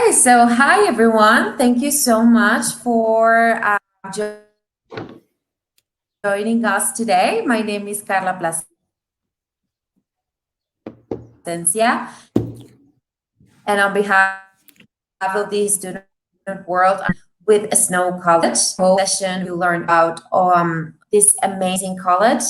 Okay, so hi everyone. Thank you so much for joining us today. My name is Carla Plasencia, and on behalf of the student world with Snow College, whole session we learned about this amazing college.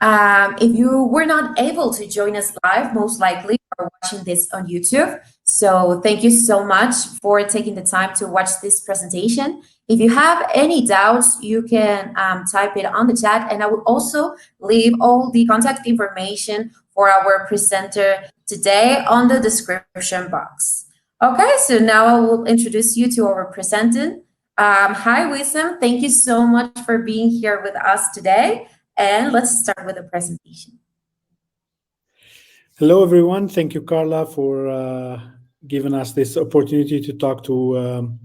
If you were not able to join us live, most likely you are watching this on YouTube. So thank you so much for taking the time to watch this presentation. If you have any doubts, you can type it on the chat, and I will also leave all the contact information for our presenter today on the description box. Okay, so now I will introduce you to our presenter. Hi, Wisdom. Thank you so much for being here with us today. And let's start with the presentation. Hello, everyone. Thank you, Carla, for giving us this opportunity to talk to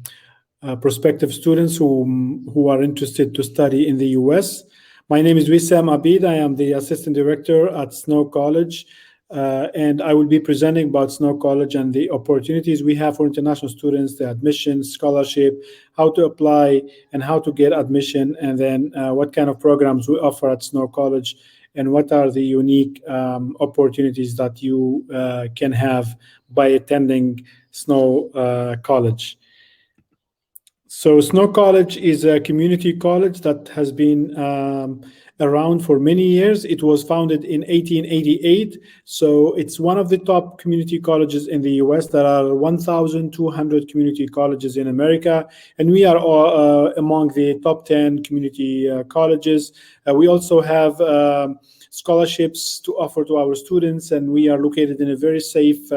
prospective students who are interested to study in the U.S. My name is Wissam Abid. I am the Assistant Director at Snow College, and I will be presenting about Snow College and the opportunities we have for international students, the admission, scholarship, how to apply, and how to get admission, and then what kind of programs we offer at Snow College, and what are the unique opportunities that you can have by attending Snow College. So Snow College is a community college that has been around for many years. It was founded in 1888. So it's one of the top community colleges in the US. There are 1,200 community colleges in America, and we are among the top 10 community colleges. We also have scholarships to offer to our students, and we are located in a very safe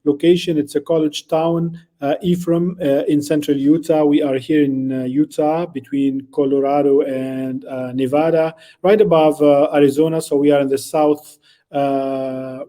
location. It's a college town, Ephraim, in central Utah. We are here in Utah between Colorado and Nevada, right above Arizona. So we are in the south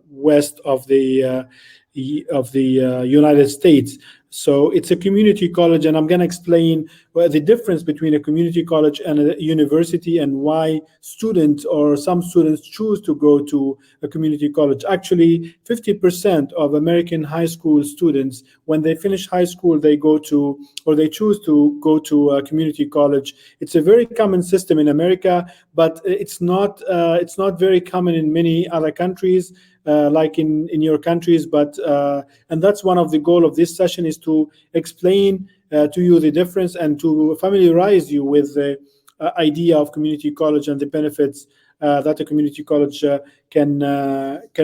west of the United States. So it's a community college, and I'm going to explain the difference between a community college and a university and why students or some students choose to go to a community college. Actually, 50% of American high school students, when they finish high school, they go to or they choose to go to a community college. It's a very common system in America, but it's not very common in many other countries. Like in your countries, but and that's one of the goal of this session, is to explain to you the difference and to familiarize you with the idea of community college and the benefits that a community college can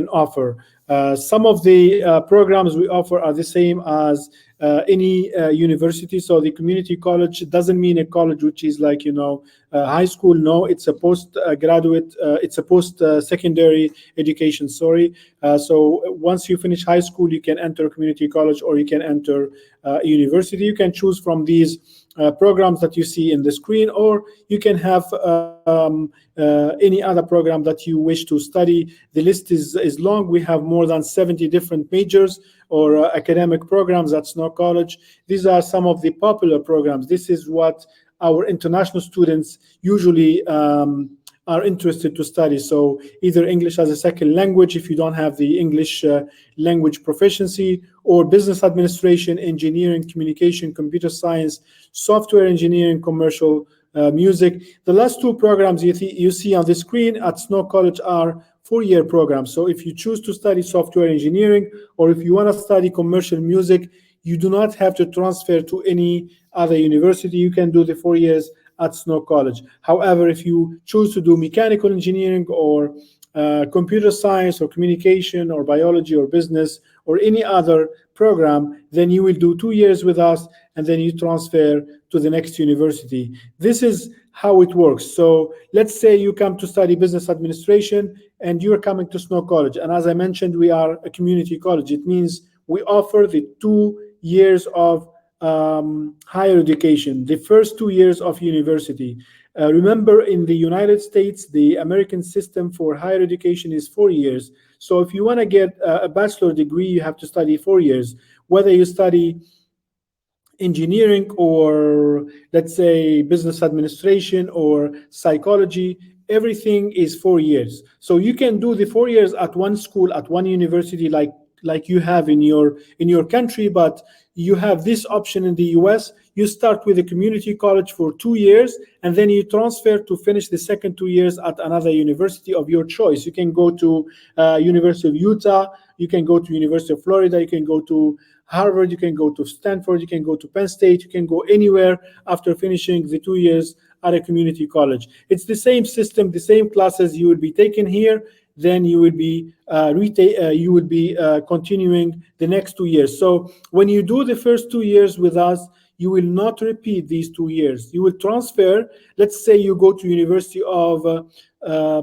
offer. Some of the programs we offer are the same as any university. So the community college doesn't mean a college which is like, high school. No, it's a post-graduate, it's a post-secondary education, sorry. So once you finish high school, you can enter a community college or you can enter a university. You can choose from these programs that you see in the screen, or you can have any other program that you wish to study. The list is long. We have more than 70 different majors or academic programs at Snow College. These are some of the popular programs. This is what our international students usually are interested to study. So either English as a second language, if you don't have the English language proficiency, or business administration, engineering, communication, computer science, software engineering, commercial music. The last two programs you see on the screen at Snow College are four-year programs. So if you choose to study software engineering, or if you want to study commercial music, you do not have to transfer to any other university. You can do the 4 years at Snow College. However, if you choose to do mechanical engineering or computer science or communication or biology or business or any other program, then you will do 2 years with us, and then you transfer to the next university. This is how it works. So let's say you come to study business administration and you're coming to Snow College. And as I mentioned, we are a community college. It means we offer the 2 years of higher education, the first 2 years of university. Remember, in the United States, the American system for higher education is 4 years. So if you want to get a bachelor degree, you have to study 4 years. Whether you study engineering or, let's say, business administration or psychology, everything is 4 years. So you can do the 4 years at one school, at one university, like like you have in your country, but you have this option in the US. You start with a community college for 2 years, and then you transfer to finish the second 2 years at another university of your choice. You can go to University of Utah, you can go to University of Florida, you can go to Harvard, you can go to Stanford, you can go to Penn State, you can go anywhere after finishing the 2 years at a community college. It's the same system, the same classes you will be taking here. Then you will be continuing the next 2 years. So when you do the first 2 years with us, you will not repeat these 2 years. You will transfer. Let's say you go to University of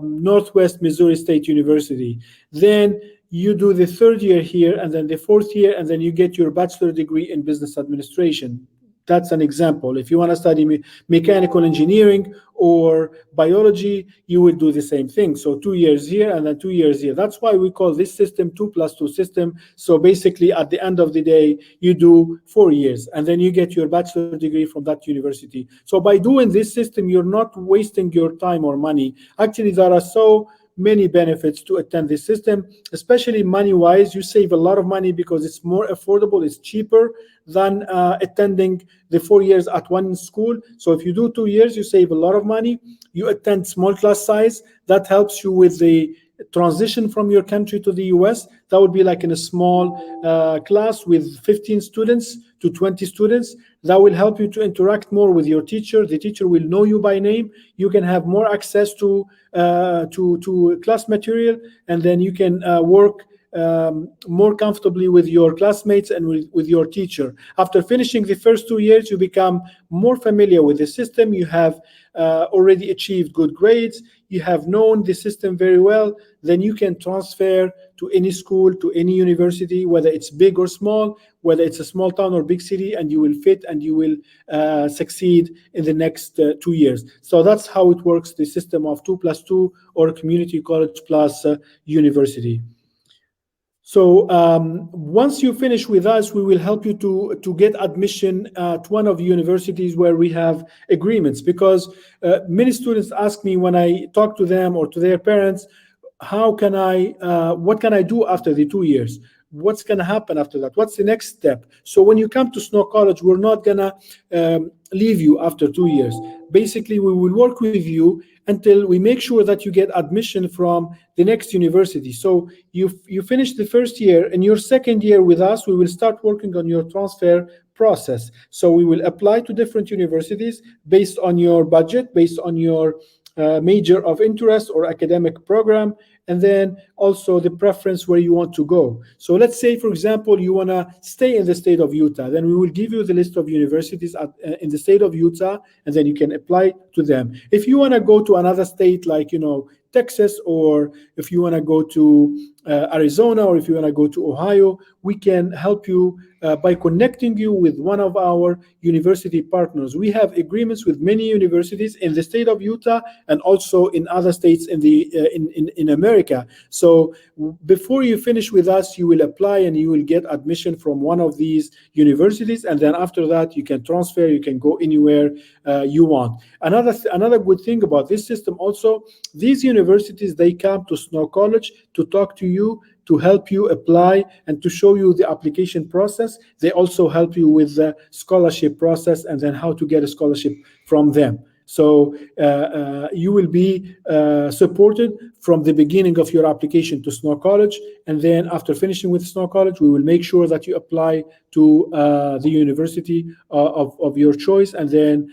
Northwest Missouri State University. Then you do the third year here, and then the fourth year, and then you get your bachelor degree in business administration. That's an example. If you want to study mechanical engineering or biology, you will do the same thing. So 2 years here and then 2 years here. That's why we call this system 2+2 system. So basically, at the end of the day, you do 4 years, and then you get your bachelor degree from that university. So by doing this system, you're not wasting your time or money. Actually, there are so many benefits to attend this system, especially money-wise. You save a lot of money because it's more affordable, it's cheaper than attending the 4 years at one school. So if you do 2 years, you save a lot of money. You attend small class size. That helps you with the transition from your country to the US. That would be like in a small class with 15 students to 20 students. That will help you to interact more with your teacher. The teacher will know you by name. You can have more access to class material, and then you can work more comfortably with your classmates and with your teacher. After finishing the first 2 years, you become more familiar with the system. You have already achieved good grades. You have known the system very well. Then you can transfer to any school, to any university, whether it's big or small, whether it's a small town or big city, and you will fit and you will succeed in the next 2 years. So that's how it works, the system of 2+2 or community college plus university. So once you finish with us, we will help you to get admission at one of the universities where we have agreements, because many students ask me when I talk to them or to their parents, what can I do after the 2 years? What's going to happen after that? What's the next step? So when you come to Snow College, we're not going to leave you after 2 years. Basically, we will work with you until we make sure that you get admission from the next university. So you finish the first year. In your second year with us, we will start working on your transfer process. So we will apply to different universities based on your budget, based on your major of interest or academic program, and then also the preference where you want to go. So let's say, for example, you want to stay in the state of Utah. Then we will give you the list of universities in the state of Utah, and then you can apply to them. If you want to go to another state like, Texas, or if you want to go to Arizona, or if you want to go to Ohio, we can help you by connecting you with one of our university partners. We have agreements with many universities in the state of Utah and also in other states in America. So before you finish with us, you will apply and you will get admission from one of these universities, and then after that you can transfer, you can go anywhere you want. Another good thing about this system also, these universities, they come to Snow College to talk to you, to help you apply and to show you the application process. They also help you with the scholarship process and then how to get a scholarship from them. So you will be supported from the beginning of your application to Snow College, and then after finishing with Snow College, we will make sure that you apply to the university of your choice, and then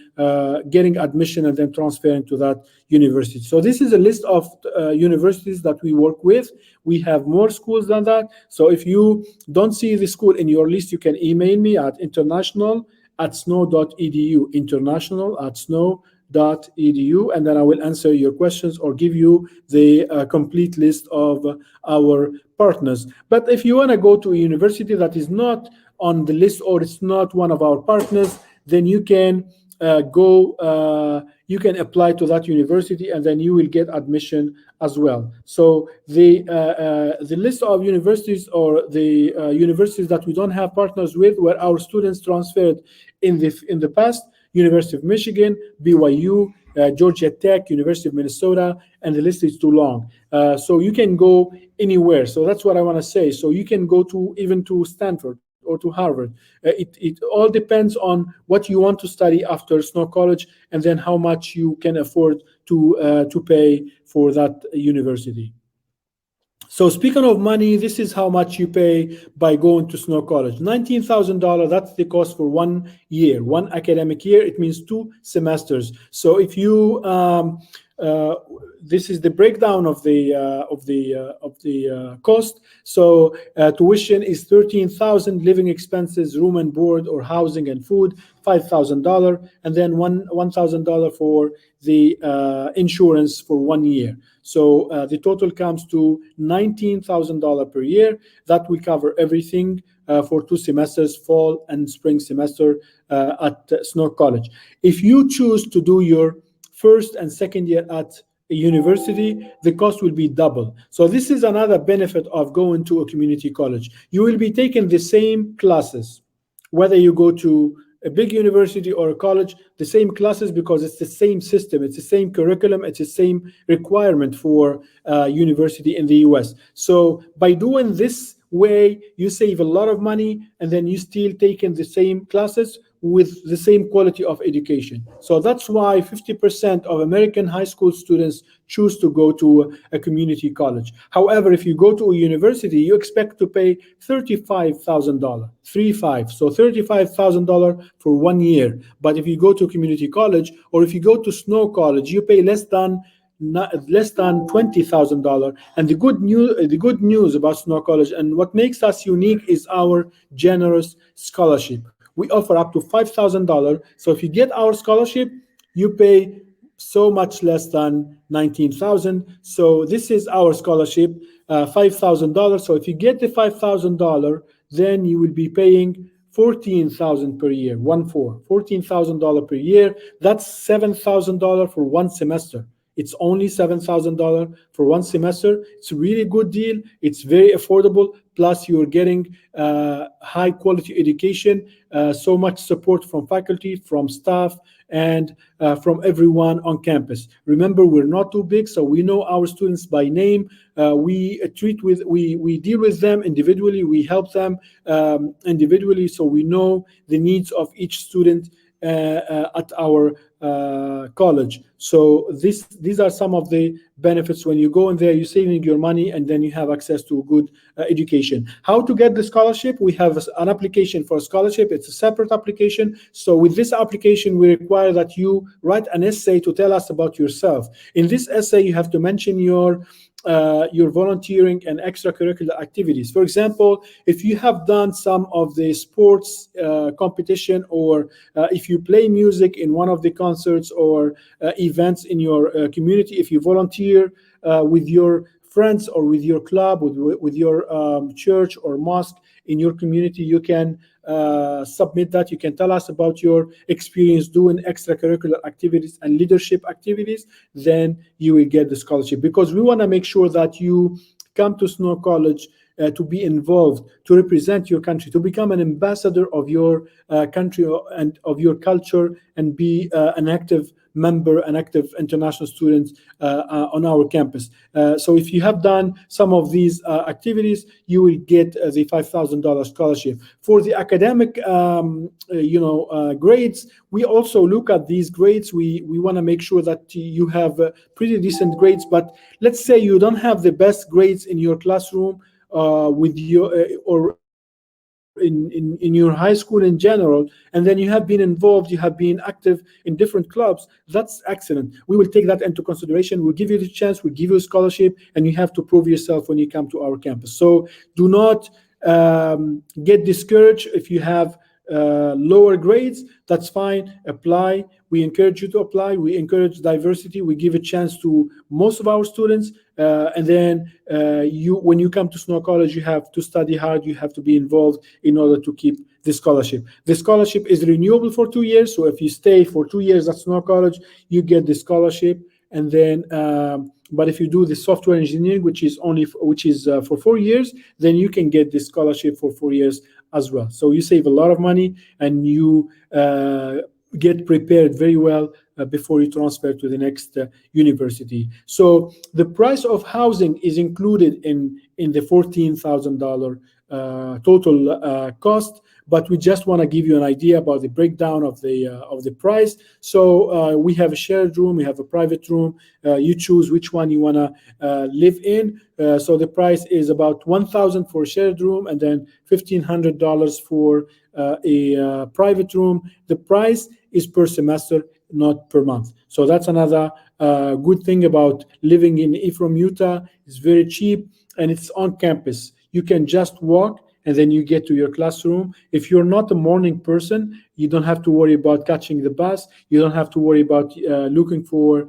getting admission and then transferring to that university. So this is a list of universities that we work with. We have more schools than that. So if you don't see the school in your list, you can email me at international@snow.edu, international@snow.edu, and then I will answer your questions or give you the complete list of our partners. But if you want to go to a university that is not on the list or it's not one of our partners, then you can you can apply to that university, and then you will get admission as well. So the list of universities, or the universities that we don't have partners with, where our students transferred in the past: University of Michigan, BYU, Georgia Tech, University of Minnesota, and the list is too long. So you can go anywhere. So that's what I want to say. So you can go to even to Stanford or to Harvard. It all depends on what you want to study after Snow College, and then how much you can afford to pay for that university. So speaking of money, this is how much you pay by going to Snow College. $19,000, that's the cost for 1 year, one academic year. It means 2 semesters. So if you, uh, this is the breakdown of the cost. So tuition is 13,000, living expenses, room and board or housing and food, $5,000, and then $1,000 for the insurance for 1 year. So the total comes to $19,000 per year. That will cover everything for 2 semesters, fall and spring semester at Snow College. If you choose to do your first and second year at a university, the cost will be double. So this is another benefit of going to a community college. You will be taking the same classes, whether you go to a big university or a college, the same classes, because it's the same system, it's the same curriculum, it's the same requirement for university in the US. So by doing this way, you save a lot of money, and then you still taking the same classes with the same quality of education. So that's why 50% of American high school students choose to go to a community college. However, if you go to a university, you expect to pay $35,000, 35. So $35,000 for 1 year. But if you go to a community college, or if you go to Snow College, you pay less than $20,000. And the good news about Snow College, and what makes us unique, is our generous scholarship. We offer up to $5,000. So if you get our scholarship, you pay so much less than $19,000. So this is our scholarship, $5,000. So if you get the $5,000, then you will be paying $14,000 per year, $14,000 per year. That's $7,000 for 1 semester. It's only $7,000 for 1 semester. It's a really good deal. It's very affordable. Plus, you're getting high quality education, so much support from faculty, from staff, and from everyone on campus. Remember, we're not too big, so we know our students by name. We deal with them individually. We help them individually, so we know the needs of each student at our college. So these are some of the benefits. When you go in there, you're saving your money, and then you have access to a good education. How to get the scholarship? We have an application for a scholarship. It's a separate application. So with this application, we require that you write an essay to tell us about yourself. In this essay, you have to mention your volunteering and extracurricular activities. For example, if you have done some of the sports competition, or if you play music in one of the concerts or events in your community, if you volunteer with your friends or with your club, with your church or mosque in your community, you can submit that. You can tell us about your experience doing extracurricular activities and leadership activities. Then you will get the scholarship, because we want to make sure that you come to Snow College to be involved, to represent your country, to become an ambassador of your country and of your culture, and be an active member, an active international student on our campus. So if you have done some of these activities, you will get the $5,000 scholarship. For the academic grades, we also look at these grades. We want to make sure that you have pretty decent grades. But let's say you don't have the best grades in your classroom, with your or in your high school in general, and then you have been involved, you have been active in different clubs. That's excellent. We will take that into consideration. We'll give you the chance, we'll give you a scholarship, and you have to prove yourself when you come to our campus. So do not get discouraged if you have lower grades. That's fine. Apply. We encourage you to apply. We encourage diversity. We give a chance to most of our students, and then when you come to Snow College, you have to study hard. You have to be involved in order to keep the scholarship. The scholarship is renewable for 2 years. So if you stay for 2 years at Snow College, you get the scholarship. And then, but if you do the software engineering, which is for 4 years, then you can get the scholarship for 4 years as well. So you save a lot of money, and you get prepared very well before you transfer to the next university. So the price of housing is included in the $14,000 total cost, but we just want to give you an idea about the breakdown of the price. So we have a shared room, we have a private room. You choose which one you want to live in. So the price is about $1,000 for a shared room, and then $1,500 for a private room. The price is per semester, not per month. So that's another good thing about living in Ephraim, Utah. It's very cheap and it's on campus. You can just walk and then you get to your classroom. If you're not a morning person, you don't have to worry about catching the bus. You don't have to worry about looking for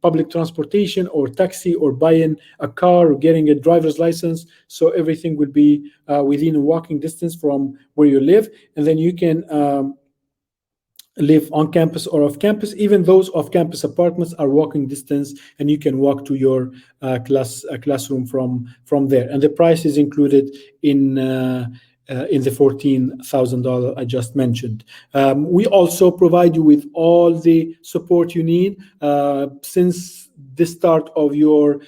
public transportation or taxi or buying a car or getting a driver's license. So everything will be within a walking distance from where you live. And then you can live on campus or off campus. Even those off campus apartments are walking distance, and you can walk to your classroom from there. And the price is included in the $14,000 I just mentioned. We also provide you with all the support you need since the start of your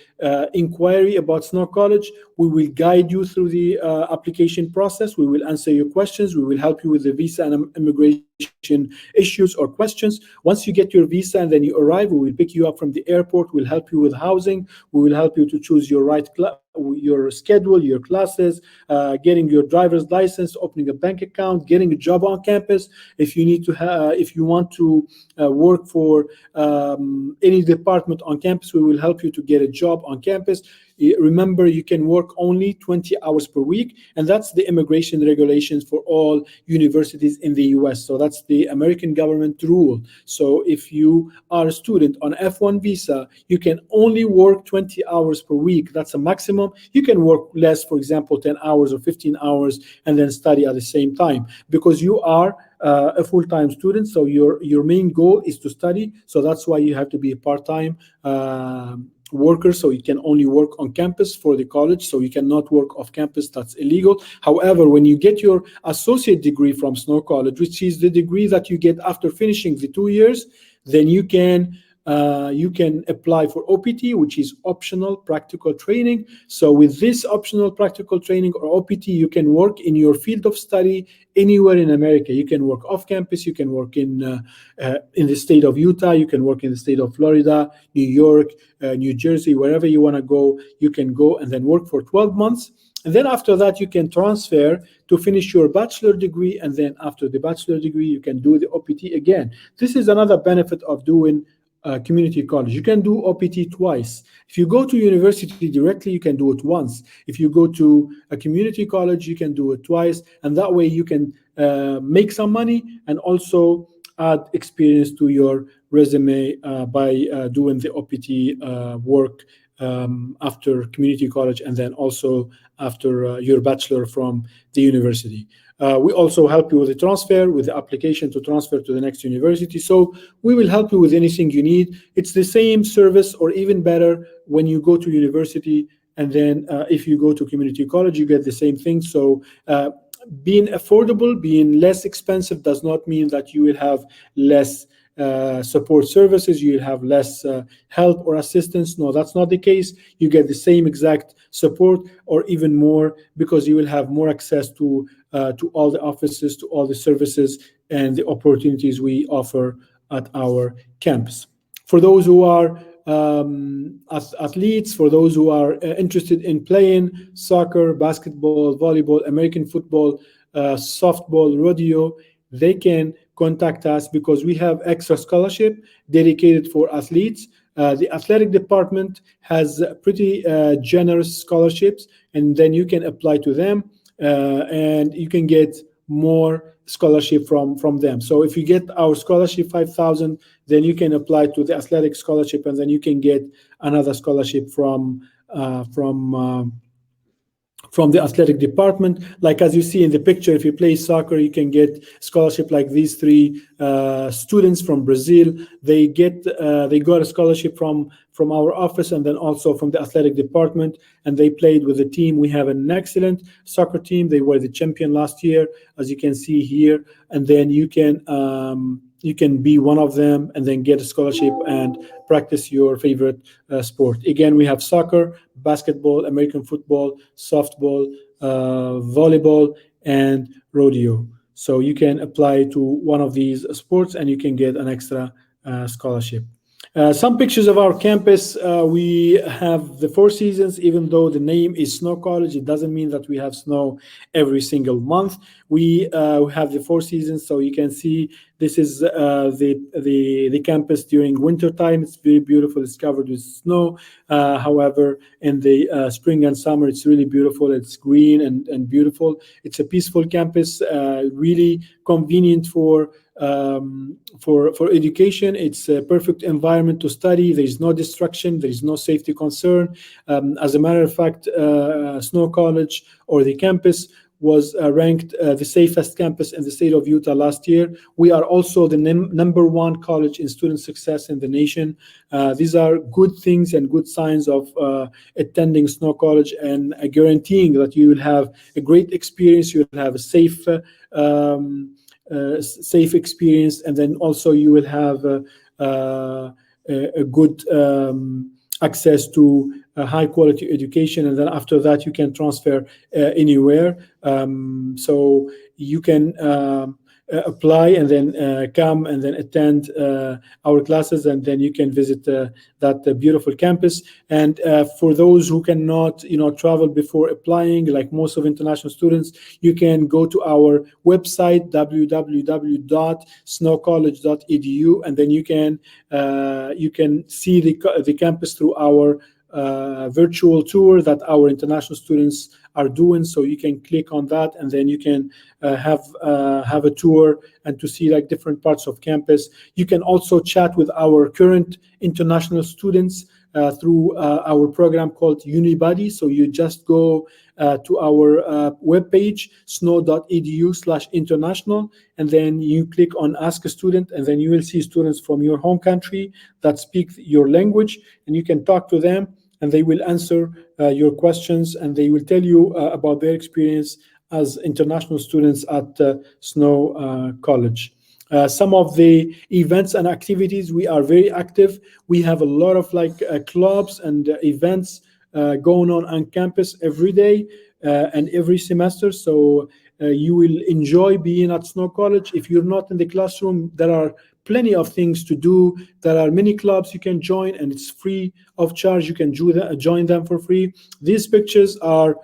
inquiry about Snow College. We will guide you through the application process. We will answer your questions. We will help you with the visa and immigration issues or questions. Once you get your visa and then you arrive, we will pick you up from the airport. We'll help you with housing. We will help you to choose your your schedule, your classes, getting your driver's license, opening a bank account, getting a job on campus. If you need to, if you want to work for any department on campus, we will help you to get a job on campus. Remember, you can work only 20 hours per week, and that's the immigration regulations for all universities in the US. So that's the American government rule. So if you are a student on F1 visa, you can only work 20 hours per week. That's a maximum. You can work less, for example, 10 hours or 15 hours, and then study at the same time, because you are a full-time student. So your main goal is to study. So that's why you have to be a part-time worker, so you can only work on campus for the college, so you cannot work off campus. That's illegal. However, when you get your associate degree from Snow College, which is the degree that you get after finishing the 2 years, then you can apply for OPT, which is optional practical training. So with this optional practical training or OPT, you can work in your field of study anywhere in America. You can work off campus. You can work in the state of Utah. You can work in the state of Florida, New York, New Jersey, wherever you want to go. You can go and then work for 12 months. And then after that, you can transfer to finish your bachelor degree. And then after the bachelor degree, you can do the OPT again. This is another benefit of doing community college. You can do OPT twice. If you go to university directly, you can do it once. If you go to a community college, you can do it twice. And that way you can make some money and also add experience to your resume by doing the OPT work after community college, and then also after your bachelor from the university. We also help you with the transfer, with the application to transfer to the next university. So we will help you with anything you need. It's the same service, or even better, when you go to university, and then if you go to community college, you get the same thing. So being affordable, being less expensive, does not mean that you will have less support services, you'll have less help or assistance. No, that's not the case. You get the same exact support or even more, because you will have more access to all the offices, to all the services and the opportunities we offer at our campus. For those who are athletes, for those who are interested in playing soccer, basketball, volleyball, American football, softball, rodeo, they can contact us, because we have extra scholarship dedicated for athletes. The athletic department has pretty generous scholarships, and then you can apply to them and you can get more scholarship from them. So if you get our scholarship, 5,000, then you can apply to the athletic scholarship, and then you can get another scholarship from the athletic department. Like as you see in the picture, if you play soccer, you can get scholarship like these three students from Brazil. They got a scholarship from from our office and then also from the athletic department, and they played with the team. We have an excellent soccer team. They were the champion last year, as you can see here, and then you can be one of them and then get a scholarship and practice your favorite sport. Again, we have soccer, basketball, American football, softball, volleyball, and rodeo. So you can apply to one of these sports and you can get an extra scholarship. Some pictures of our campus. We have the four seasons. Even though the name is Snow College, it doesn't mean that we have snow every single month. We have the four seasons, so you can see this is the campus during winter time. It's very beautiful. It's covered with snow. However, in the spring and summer, it's really beautiful. It's green and beautiful. It's a peaceful campus, really convenient for education. It's a perfect environment to study. There is no distraction. There is no safety concern. As a matter of fact, Snow College, or the campus, was ranked the safest campus in the state of Utah last year. We are also the number one college in student success in the nation. These are good things and good signs of attending Snow College, and guaranteeing that you will have a great experience. You will have a safe experience, and then also you will have a good access to a high quality education, and then after that you can transfer anywhere. So you can apply and then come and then attend our classes, and then you can visit that beautiful campus. And for those who cannot travel before applying, like most of international students, you can go to our website www.snowcollege.edu, and then you can see the campus through our virtual tour that our international students are doing. So you can click on that, and then you can have a tour and to see like different parts of campus. You can also chat with our current international students through our program called Unibuddy. So you just go to our webpage, snow.edu/international, and then you click on Ask a Student, and then you will see students from your home country that speak your language, and you can talk to them, and they will answer your questions, and they will tell you about their experience as international students at Snow College. Some of the events and activities, we are very active. We have a lot of clubs and events going on campus every day and every semester. So you will enjoy being at Snow College. If you're not in the classroom, there are plenty of things to do. There are many clubs you can join, and it's free of charge. You can join them for free. These pictures are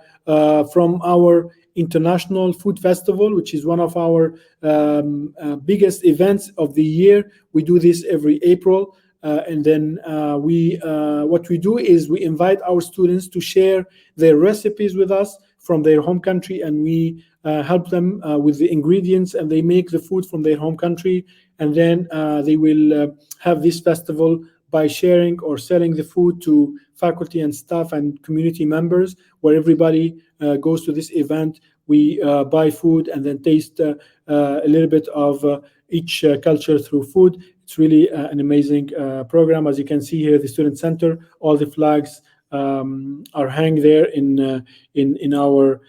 from our International Food Festival, which is one of our biggest events of the year. We do this every April. And then what we do is we invite our students to share their recipes with us from their home country, and we help them with the ingredients, and they make the food from their home country, and then they will have this festival by sharing or selling the food to faculty and staff and community members, where everybody goes to this event. We buy food and then taste a little bit of each culture through food. It's really an amazing program. As you can see here, the student center, all the flags are hang there in our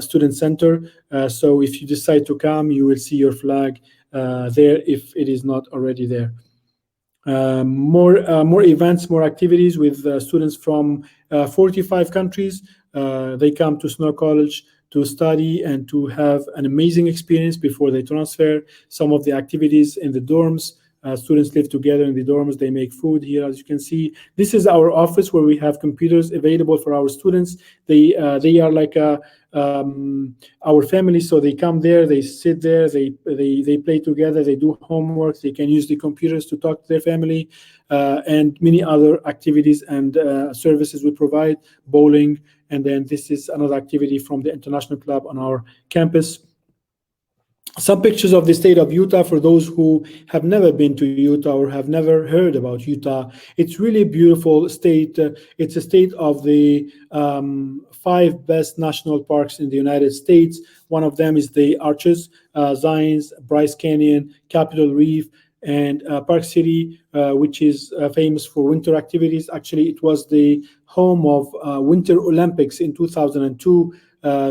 student center. So if you decide to come, you will see your flag there if it is not already there. More events, more activities with students from 45 countries. They come to Snow College to study and to have an amazing experience before they transfer. Some of the activities in the dorms, students live together in the dorms. They make food here, as you can see. This is our office where we have computers available for our students. They are like our family, so they come there, they sit there, they play together, they do homework, they can use the computers to talk to their family, and many other activities and services we provide, bowling. And then this is another activity from the International Club on our campus. Some pictures of the state of Utah for those who have never been to Utah or have never heard about Utah. It's really a beautiful state. It's a state of the 5 best national parks in the United States. One of them is the Arches, Zion's, Bryce Canyon, Capitol Reef, and Park City, which is famous for winter activities. Actually, it was the home of Winter Olympics in 2002.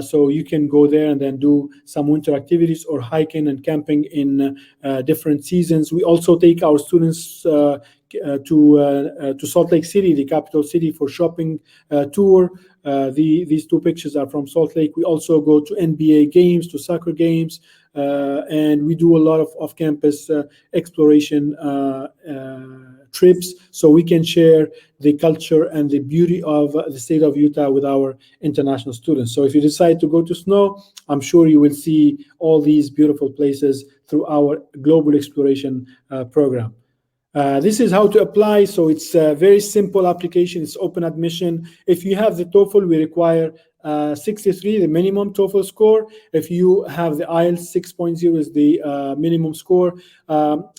So you can go there and then do some winter activities or hiking and camping in different seasons. We also take our students to Salt Lake City, the capital city, for shopping tour. These two pictures are from Salt Lake. We also go to NBA games, to soccer games, and we do a lot of off-campus exploration trips, so we can share the culture and the beauty of the state of Utah with our international students. So if you decide to go to snow, I'm sure you will see all these beautiful places through our global exploration program. This is how to apply. So it's a very simple application. It's open admission. If you have the TOEFL, we require 63, the minimum TOEFL score. If you have the IELTS, 6.0 is the minimum score.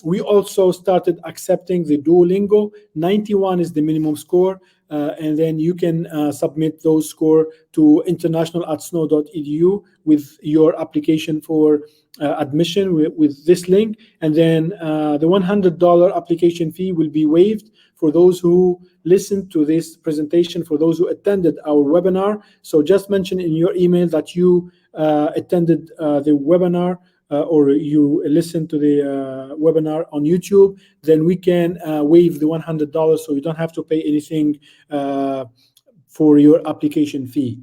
We also started accepting the Duolingo. 91 is the minimum score. And then you can submit those score to international@snow.edu with your application for admission with this link. And then the $100 application fee will be waived for those who listened to this presentation, for those who attended our webinar. So just mention in your email that you attended the webinar or you listen to the webinar on YouTube, then we can waive the $100, so you don't have to pay anything for your application fee.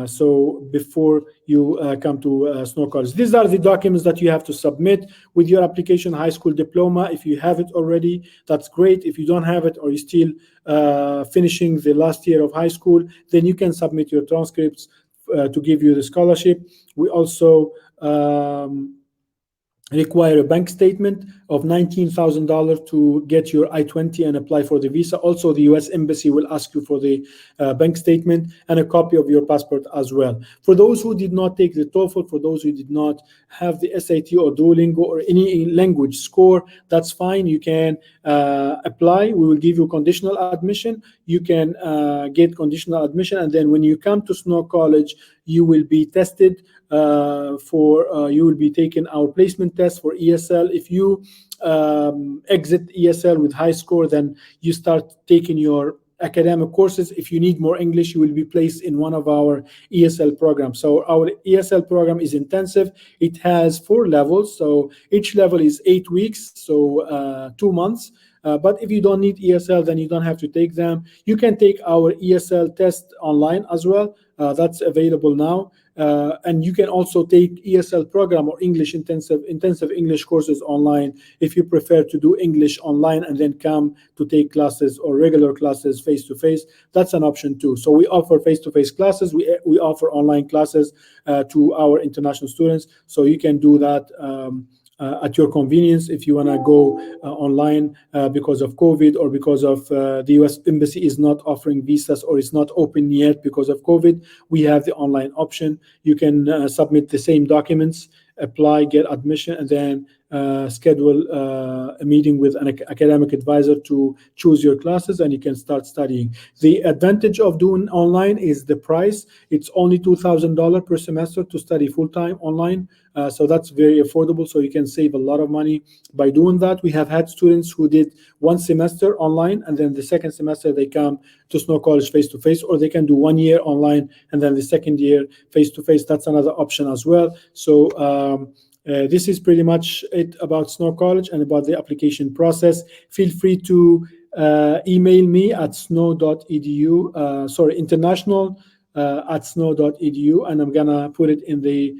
So before you come to Snow College, these are the documents that you have to submit with your application: high school diploma. If you have it already, that's great. If you don't have it, or you're still finishing the last year of high school, then you can submit your transcripts to give you the scholarship. We also require a bank statement of $19,000 to get your I-20 and apply for the visa. Also, the U.S. Embassy will ask you for the bank statement and a copy of your passport as well. For those who did not take the TOEFL, for those who did not have the SAT or Duolingo or any language score, that's fine. You can apply. We will give you conditional admission. You can get conditional admission, and then when you come to Snow College, you will be tested you will be taking our placement test for ESL. If you exit ESL with high score, then you start taking your academic courses. If you need more English, you will be placed in one of our ESL programs. So our ESL program is intensive. It has 4 levels. So each level is 8 weeks, so 2 months. But if you don't need ESL, then you don't have to take them. You can take our ESL test online as well. That's available now. And you can also take ESL program or English intensive English courses online if you prefer to do English online and then come to take classes or regular classes face-to-face. That's an option too. So we offer face-to-face classes. We offer online classes to our international students. So you can do that at your convenience. If you want to go online because of COVID or because of the U.S. Embassy is not offering visas or it's not open yet because of COVID, we have the online option. You can submit the same documents, apply, get admission, and then schedule a meeting with an academic advisor to choose your classes, and you can start studying. The advantage of doing online is the price. It's only $2,000 per semester to study full-time online. So that's very affordable. So you can save a lot of money by doing that. We have had students who did 1 semester online, and then the second semester they come to Snow College face-to-face, or they can do 1 year online and then the second year face-to-face. That's another option as well. So this is pretty much it about Snow College and about the application process. Feel free to email me at snow.edu, international at snow.edu, and I'm gonna put it in the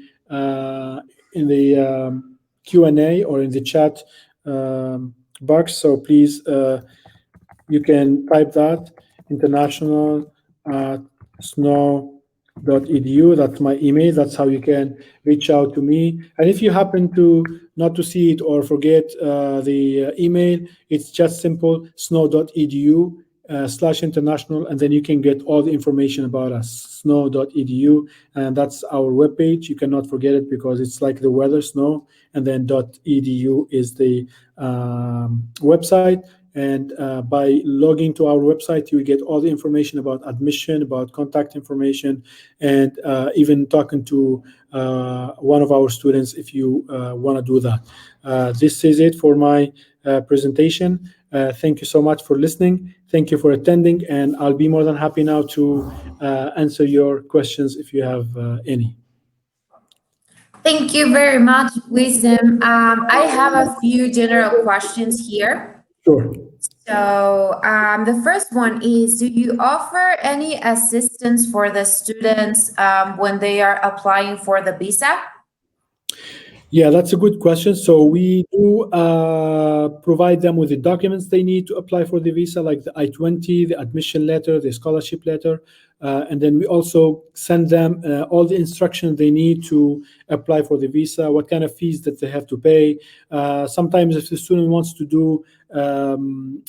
Q&A or in the chat box. So please, you can type that, international at snow.edu. That's my email. That's how you can reach out to me. And if you happen to not to see it or forget the email, it's just simple, snow.edu /international, and then you can get all the information about us, snow.edu, and that's our webpage. You cannot forget it because it's like the weather, snow, and then .edu is the website. And by logging to our website, you will get all the information about admission, about contact information, and even talking to one of our students if you want to do that. This is it for my presentation. Thank you so much for listening. Thank you for attending, and I'll be more than happy now to answer your questions if you have any. Thank you very much, Wisdom. I have a few general questions here. Sure. So the first one is, do you offer any assistance for the students when they are applying for the visa? Yeah, that's a good question. So we do provide them with the documents they need to apply for the visa, like the I-20, the admission letter, the scholarship letter. And then we also send them all the instructions they need to apply for the visa, what kind of fees that they have to pay. Sometimes if the student wants to do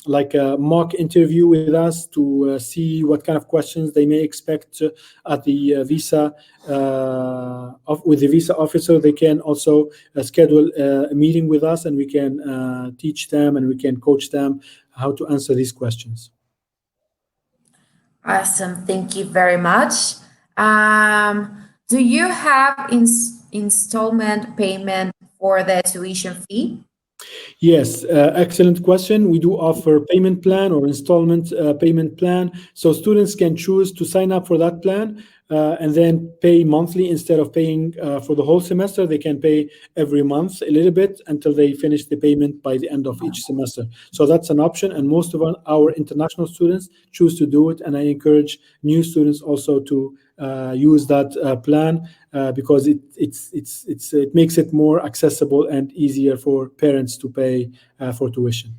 like a mock interview with us to see what kind of questions they may expect at the visa with the visa officer, they can also schedule a meeting with us, and we can teach them and we can coach them how to answer these questions. Awesome. Thank you very much. Do you have installment payment for the tuition fee? Yes, excellent question. We do offer payment plan or installment payment plan. So students can choose to sign up for that plan and then pay monthly instead of paying for the whole semester. They can pay every month a little bit until they finish the payment by the end of each semester. So that's an option, and most of our international students choose to do it. And I encourage new students also to use that plan because it makes it more accessible and easier for parents to pay for tuition.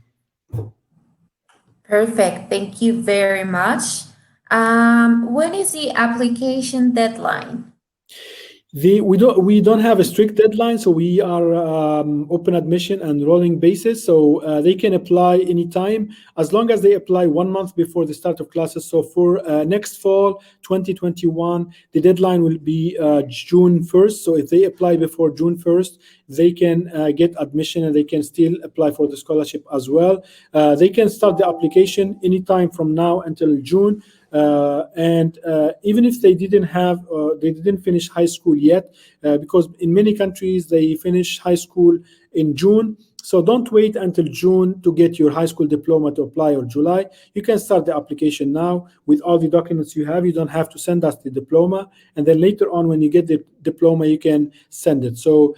Perfect. Thank you very much. When is the application deadline? We don't have a strict deadline, so we are open admission and rolling basis. So they can apply anytime as long as they apply 1 month before the start of classes. So for next fall, 2021, the deadline will be June 1st. So if they apply before June 1st, they can get admission and they can still apply for the scholarship as well. They can start the application anytime from now until June. And even if they didn't finish high school yet, because in many countries they finish high school in June. So don't wait until June to get your high school diploma to apply, or July. You can start the application now with all the documents you have. You don't have to send us the diploma. And then later on, when you get the diploma, you can send it. So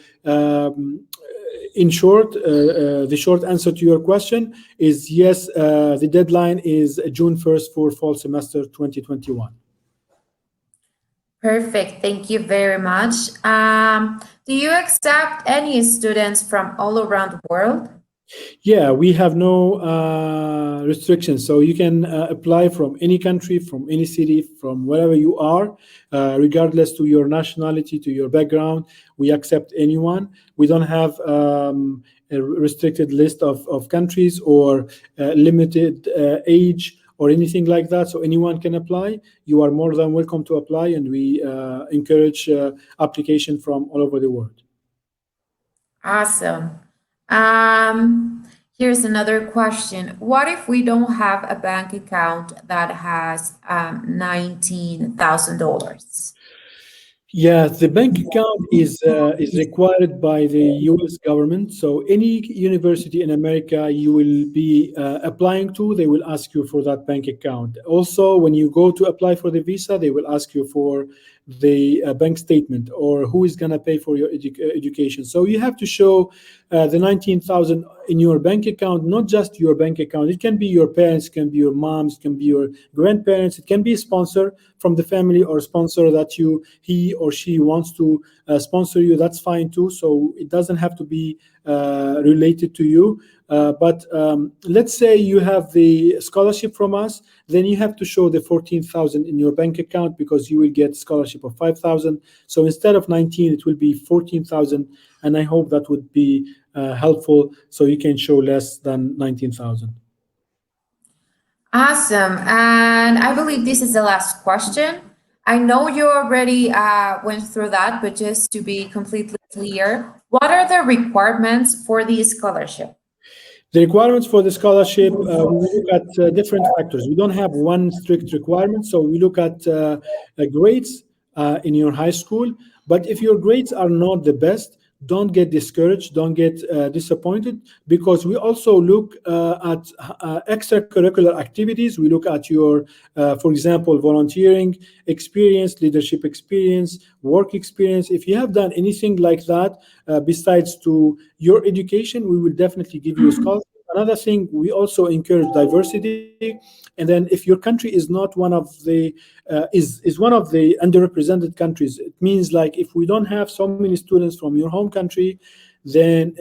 in short, the short answer to your question is yes, the deadline is June 1st for fall semester 2021. Perfect. Thank you very much. Do you accept any students from all around the world? Yeah, we have no restrictions. So you can apply from any country, from any city, from wherever you are, regardless to your nationality, to your background. We accept anyone. We don't have a restricted list of countries or limited age or anything like that. So anyone can apply. You are more than welcome to apply, and we encourage application from all over the world. Awesome. Here's another question. What if we don't have a bank account that has $19,000? Yeah, the bank account is required by the U.S. government. So any university in America you will be applying to, they will ask you for that bank account. Also, when you go to apply for the visa, they will ask you for the bank statement or who is going to pay for your education. So you have to show the 19,000 in your bank account, not just your bank account. It can be your parents, it can be your moms, it can be your grandparents, it can be a sponsor from the family or sponsor that he or she wants to sponsor you. That's fine too. So it doesn't have to be related to you. But let's say you have the scholarship from us, then you have to show the 14,000 in your bank account because you will get scholarship of 5,000. So instead of 19, it will be 14,000. And I hope that would be helpful so you can show less than 19,000. Awesome. And I believe this is the last question. I know you already went through that, but just to be completely clear, what are the requirements for the scholarship? The requirements for the scholarship, we look at different factors. We don't have one strict requirement, so we look at grades in your high school. But if your grades are not the best, don't get discouraged, don't get disappointed, because we also look at extracurricular activities. We look at your, for example, volunteering experience, leadership experience, work experience. If you have done anything like that, besides to your education, we will definitely give you a scholarship. Another thing, we also encourage diversity. And then if your country is not one of the is one of the underrepresented countries, it means like if we don't have so many students from your home country, then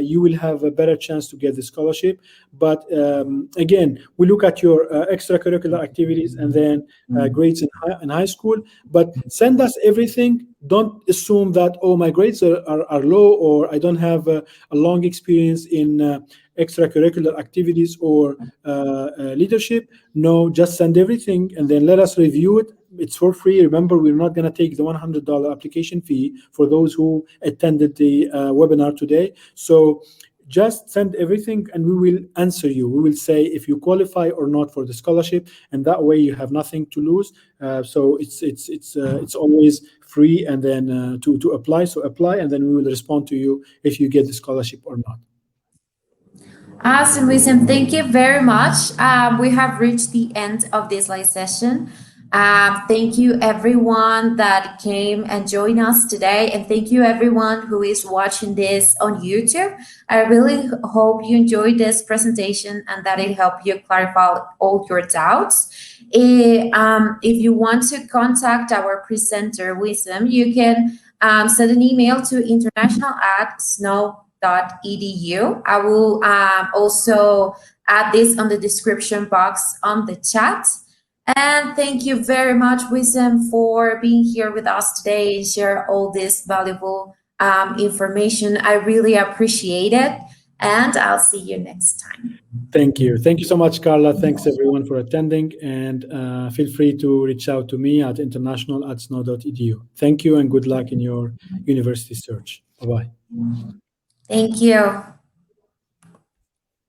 you will have a better chance to get the scholarship. But again, we look at your extracurricular activities and then grades in high school. But send us everything. Don't assume that, oh, my grades are low, or I don't have a long experience in extracurricular activities or leadership. No, just send everything and then let us review it. It's for free. Remember, we're not going to take the $100 application fee for those who attended the webinar today. So just send everything and we will answer you. We will say if you qualify or not for the scholarship, and that way you have nothing to lose. So it's always free, and then to apply. So apply, and then we will respond to you if you get the scholarship or not. Awesome, Wisdom. Thank you very much. We have reached the end of this live session. Thank you, everyone that came and joined us today. And thank you, everyone who is watching this on YouTube. I really hope you enjoyed this presentation and that it helped you clarify all your doubts. If you want to contact our presenter, Wisdom, you can send an email to international@snow.edu. I will also add this on the description box on the chat. And thank you very much, Wisdom, for being here with us today and share all this valuable information. I really appreciate it. And I'll see you next time. Thank you. Thank you so much, Carla. Thanks, everyone, for attending. And feel free to reach out to me at international@snow.edu. Thank you and good luck in your university search. Bye-bye. Thank you.